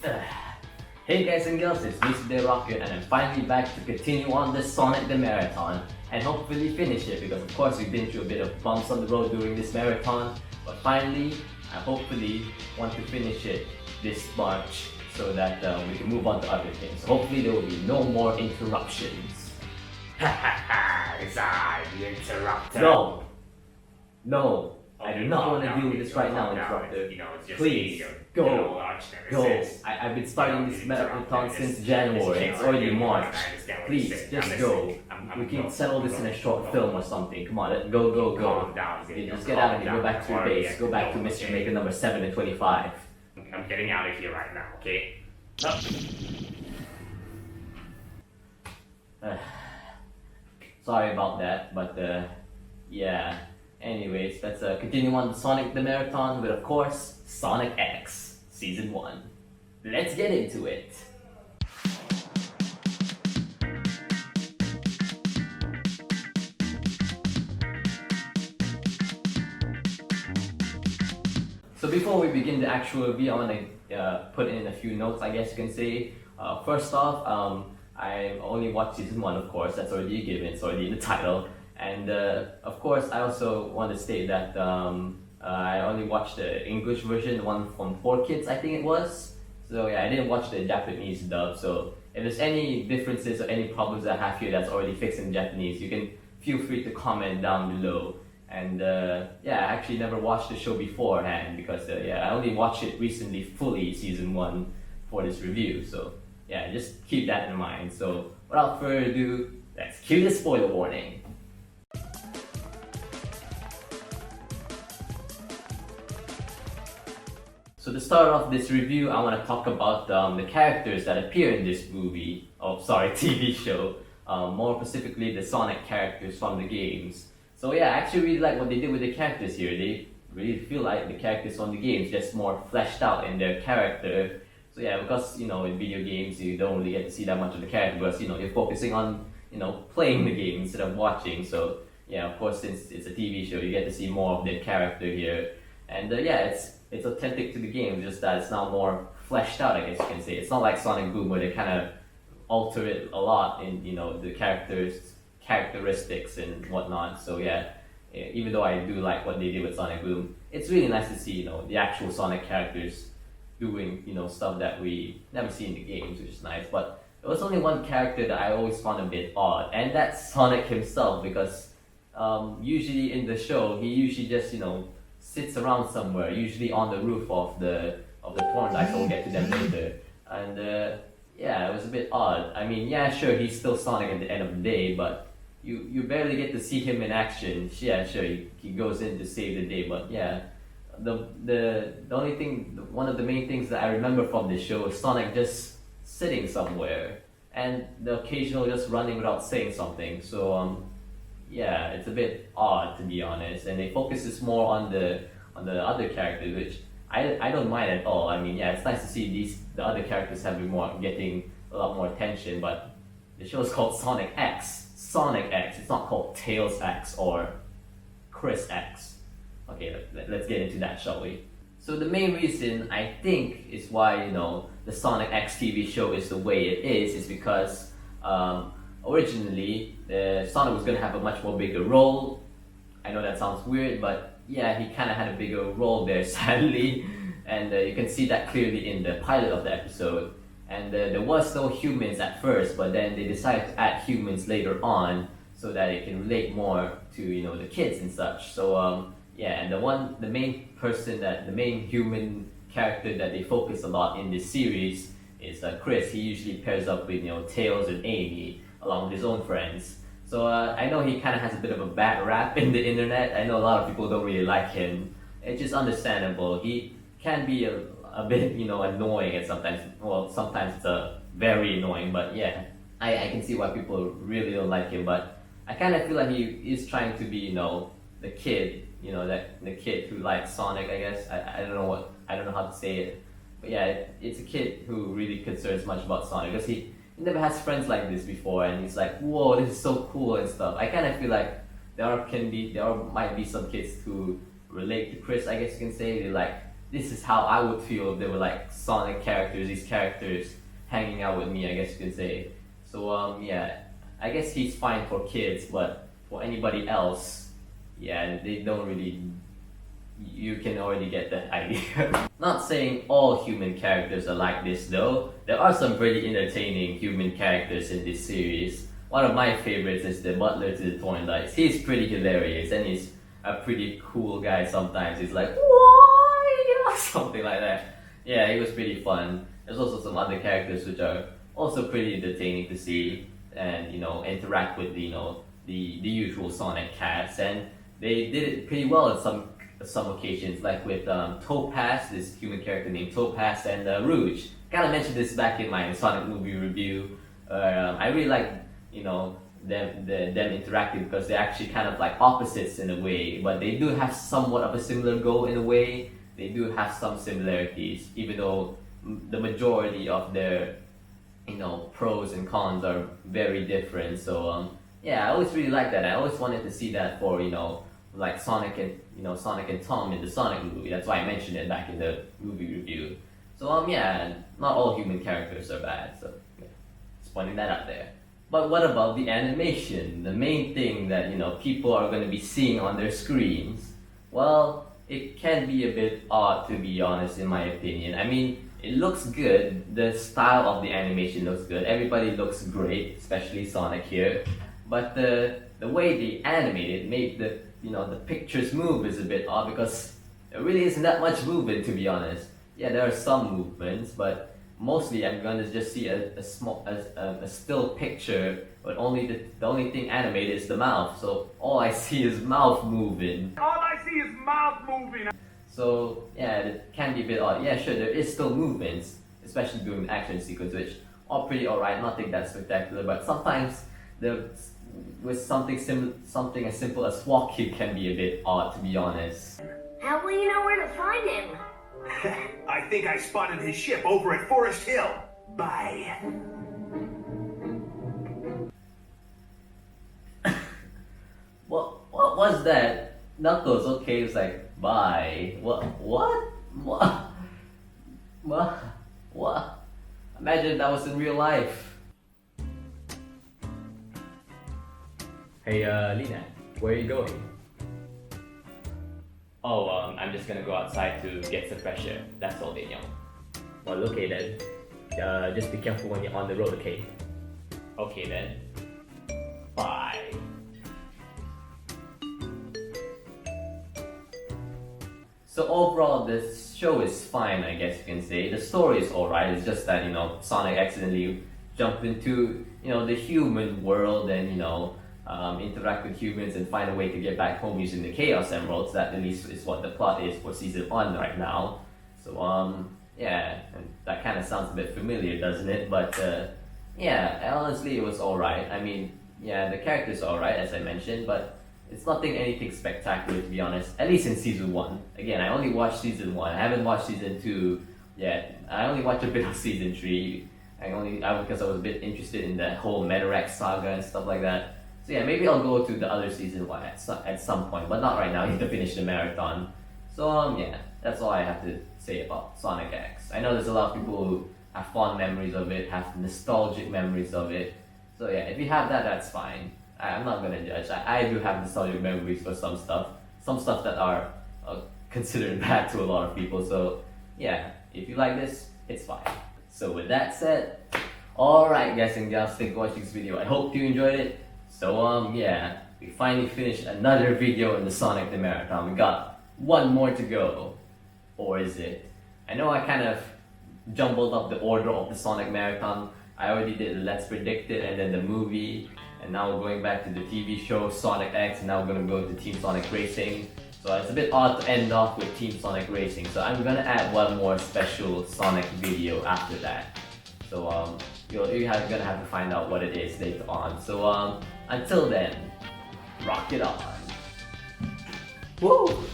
Hey guys and girls, it's Mr. The Rocket and I'm finally back to continue on the Sonic the Marathon and hopefully finish it because of course we've been through a bit of bumps on the road during this marathon, but finally I hopefully want to finish it this March so that we can move on to other things. Hopefully there will be no more interruptions. It's I, the interrupter. No! No! I do not calm want to down, deal with this right now, calm down. interrupter. It's just Please, me, go. your little arch Go! nemesis. I've been starting this marathon Interrupter, since just- January, just it's chill, already I March. understand what Please, you're saying. just I'm go. listening. I'm We can go, settle this go, in a short go. film or something. Come on, go, go, Calm go. down, Okay, Xavier, just get calm out of here, go down. back to your Already base. at Go the back to door, Mr. okay? Maker number 7 and 25. I'm getting out of here right now, okay? Sorry about that, but yeah. Anyways, let's continue on Sonic the Marathon with, of course, Sonic X Season 1. Let's get into it. So before we begin the actual review, I want to put in a few notes, I guess you can say. First off, I only watched season 1, of course, that's already a given, it's already in the title. And of course, I also want to state that I only watched the English version, the one from 4Kids, I think it was. So yeah, I didn't watch the Japanese dub, so if there's any differences or any problems I have here that's already fixed in Japanese, you can feel free to comment down below. And yeah, I actually never watched the show beforehand because yeah, I only watched it recently fully, season 1, for this review. So yeah, just keep that in mind. So without further ado, let's cue the spoiler warning. So to start off this review, I want to talk about the characters that appear in this movie, TV show. More specifically, the Sonic characters from the games. So yeah, I actually really like what they did with the characters here. They really feel like the characters on the games, just more fleshed out in their character. So yeah, because in video games you don't really get to see that much of the character because you're focusing on playing the game instead of watching. So yeah, of course, since it's a TV show, you get to see more of their character here. And yeah, it's authentic to the game, just that it's now more fleshed out, I guess you can say. It's not like Sonic Boom where they kind of alter it a lot in the characteristics and whatnot. So yeah, even though I do like what they did with Sonic Boom, it's really nice to see the actual Sonic characters doing stuff that we never see in the games, which is nice. But there was only one character that I always found a bit odd, and that's Sonic himself, because usually in the show he usually just sits around somewhere, usually on the roof of the Thorndyke. We'll get to them later. And yeah, it was a bit odd. I mean, yeah, sure, he's still Sonic at the end of the day, but you barely get to see him in action. Yeah, sure, he goes in to save the day, but yeah, the only thing, one of the main things that I remember from this show is Sonic just sitting somewhere and the occasional just running without saying something. So yeah, it's a bit odd, to be honest, and they focus this more on the other characters, which I don't mind at all. I mean, yeah, it's nice to see the other characters getting a lot more attention, but the show is called Sonic X. Sonic X. It's not called Tails X or Chris X. Okay, let's get into that, shall we? So the main reason I think is why the Sonic X TV show is the way it is because originally Sonic was gonna have a much more bigger role. I know that sounds weird, but yeah, he kind of had a bigger role there, sadly, and you can see that clearly in the pilot of the episode. And there was no humans at first, but then they decided to add humans later on so that it can relate more to the kids and such. So yeah, and the main human character that they focus a lot in this series is Chris. He usually pairs up with Tails and Amy along with his own friends. So I know he kind of has a bit of a bad rap in the internet. I know a lot of people don't really like him. It's just understandable. He can be a bit annoying at sometimes. Well, sometimes it's very annoying, but yeah, I can see why people really don't like him. But I kind of feel like he is trying to be the kid, the kid who likes Sonic, I guess. I don't know how to say it, but yeah, it's a kid who really concerns much about Sonic because he never has friends like this before, and he's like, whoa, this is so cool and stuff. I kind of feel like there might be some kids who relate to Chris, I guess you can say. They like this is how I would feel if they were like Sonic characters, these characters hanging out with me, I guess you could say. So yeah, I guess he's fine for kids, but for anybody else, yeah, they don't really. You can already get the idea. Not saying all human characters are like this though. There are some pretty entertaining human characters in this series. One of my favorites is the butler to the Thornlights. He's pretty hilarious and he's a pretty cool guy sometimes. He's like, why? Something like that. Yeah, he was pretty fun. There's also some other characters which are also pretty entertaining to see and, you know, interact with, you know, the usual Sonic cast. And they did it pretty well at some occasions, like with Topaz, this human character named Topaz, and Rouge. Kind of mentioned this back in my Sonic movie review. I really like, you know, them interacting because they're actually kind of like opposites in a way, but they do have somewhat of a similar goal in a way. They do have some similarities, even though the majority of their, you know, pros and cons are very different. So yeah, I always really like that. I always wanted to see that for, you know, like Sonic and Tom in the Sonic movie. That's why I mentioned it back in the movie review. So yeah, not all human characters are bad. So yeah, just pointing that out there. But what about the animation? The main thing that, you know, people are going to be seeing on their screens. Well, it can be a bit odd, to be honest, in my opinion. I mean, it looks good. The style of the animation looks good. Everybody looks great, especially Sonic here. But the way they animate it made the, you know, the pictures move is a bit odd because there really isn't that much movement, to be honest. Yeah, there are some movements, but mostly I'm gonna just see a still picture, but the only thing animated is the mouth. So all I see is mouth moving. All I see is mouth moving. So yeah, it can be a bit odd. Yeah, sure, there is still movements, especially during the action sequence, which are pretty alright. Nothing that spectacular, but sometimes with something as simple as walking can be a bit odd, to be honest. How will you know where to find him? I think I spotted his ship over at Forest Hill. Bye. What was that? Knuckles, okay, it's like, bye. What? Imagine that was in real life. Hey, Lena, where are you going? Oh, I'm just gonna go outside to get some fresh air. That's all, Daniel. Well, okay then. Just be careful when you're on the road, okay? Okay then. Bye. So overall, this show is fine, I guess you can say. The story is alright. It's just that, you know, Sonic accidentally jumped into, you know, the human world and, you know, interact with humans and find a way to get back home using the Chaos Emeralds. That at least is what the plot is for season 1 right now. So yeah, and that kind of sounds a bit familiar, doesn't it? But yeah, honestly, it was alright. I mean, yeah, the characters are alright, as I mentioned, but it's anything spectacular, to be honest. At least in season 1. Again, I only watched season 1. I haven't watched season 2 yet. I only watched a bit of season 3. Because I was a bit interested in the whole Metarex saga and stuff like that. So yeah, maybe I'll go to the other season 1 at some point, but not right now. You have to finish the marathon. So yeah, that's all I have to say about Sonic X. I know there's a lot of people who have fond memories of it, have nostalgic memories of it. So yeah, if you have that, that's fine. I'm not gonna judge. I do have nostalgic memories for some stuff that are considered bad to a lot of people. So yeah, if you like this, it's fine. So with that said, alright guys and gals, thanks for watching this video. I hope you enjoyed it. So yeah, we finally finished another video in the Sonic the Marathon. We got one more to go. Or is it? I know I kind of jumbled up the order of the Sonic Marathon. I already did the Let's Predict It and then the movie. And now we're going back to the TV show Sonic X, and now we're going to go to Team Sonic Racing. So it's a bit odd to end off with Team Sonic Racing. So I'm going to add one more special Sonic video after that. So you're going to have to find out what it is later on. So until then, rock it on. Woo!